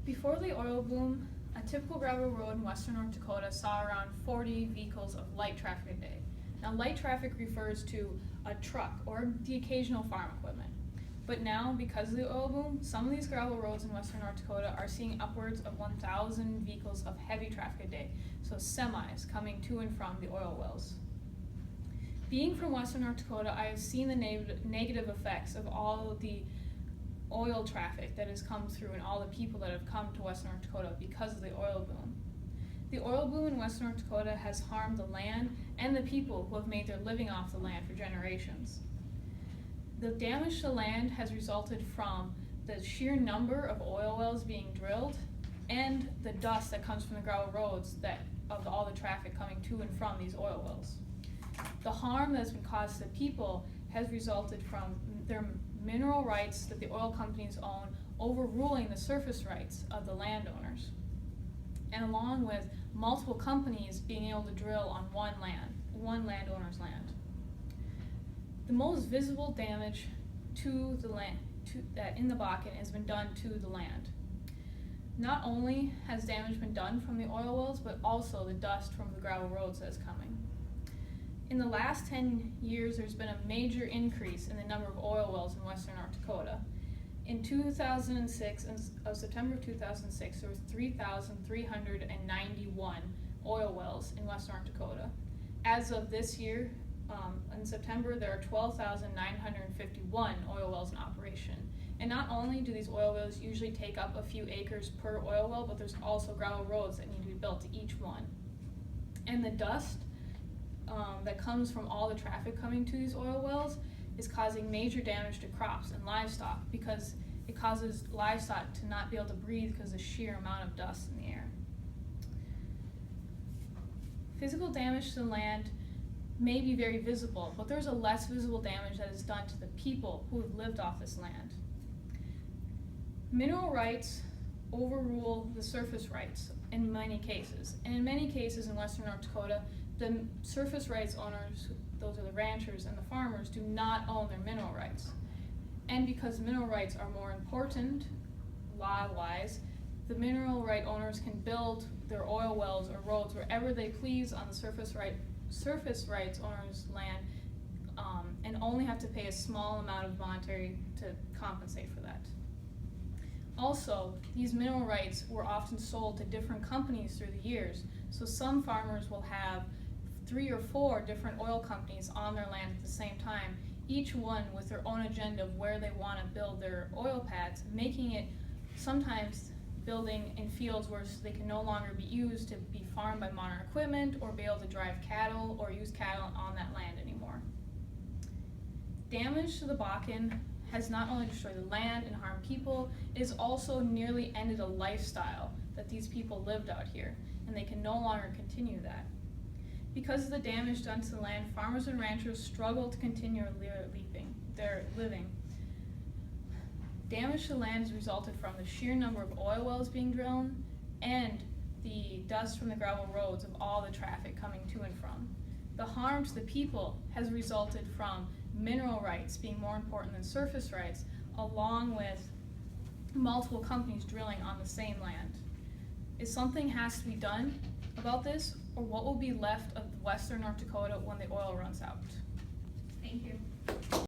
Before the oil boom, a typical gravel road in western North Dakota saw around 40 vehicles of light traffic a day. Now, light traffic refers to a truck or the occasional farm equipment. But now, because of the oil boom, some of these gravel roads in western North Dakota are seeing upwards of 1,000 vehicles of heavy traffic a day, so semis coming to and from the oil wells. Being from western North Dakota, I have seen the negative effects of all of the oil traffic that has come through and all the people that have come to western North Dakota because of the oil boom. The oil boom in western North Dakota has harmed the land and the people who have made their living off the land for generations. The damage to land has resulted from the sheer number of oil wells being drilled and the dust that comes from the gravel roads of all the traffic coming to and from these oil wells. The harm that's been caused to the people has resulted from their mineral rights that the oil companies own overruling the surface rights of the landowners, and along with multiple companies being able to drill on one landowner's land. The most visible damage to the land that in the Bakken has been done to the land. Not only has damage been done from the oil wells, but also the dust from the gravel roads that is coming. In the last 10 years, there's been a major increase in the number of oil wells in western North Dakota. In 2006, September of 2006, there was 3,391 oil wells in western North Dakota. As of this year, in September, there are 12,951 oil wells in operation. And not only do these oil wells usually take up a few acres per oil well, but there's also gravel roads that need to be built to each one. And the dust that comes from all the traffic coming to these oil wells is causing major damage to crops and livestock because it causes livestock to not be able to breathe because of the sheer amount of dust in the air. Physical damage to the land may be very visible, but there's a less visible damage that is done to the people who have lived off this land. Mineral rights overrule the surface rights in many cases, and in many cases in western North Dakota, the surface rights owners, those are the ranchers and the farmers, do not own their mineral rights. And because mineral rights are more important, law-wise, the mineral right owners can build their oil wells or roads wherever they please on the surface rights owners' land, and only have to pay a small amount of monetary to compensate for that. Also, these mineral rights were often sold to different companies through the years, so some farmers will have 3 or 4 different oil companies on their land at the same time, each one with their own agenda of where they want to build their oil pads, making it sometimes building in fields where they can no longer be used to be farmed by modern equipment or be able to drive cattle or use cattle on that land anymore. Damage to the Bakken has not only destroyed the land and harmed people, it has also nearly ended a lifestyle that these people lived out here, and they can no longer continue that. Because of the damage done to the land, farmers and ranchers struggle to continue their living. Damage to the land has resulted from the sheer number of oil wells being drilled and the dust from the gravel roads of all the traffic coming to and from. The harm to the people has resulted from mineral rights being more important than surface rights, along with multiple companies drilling on the same land. If something has to be done about this, or what will be left of western North Dakota when the oil runs out? Thank you.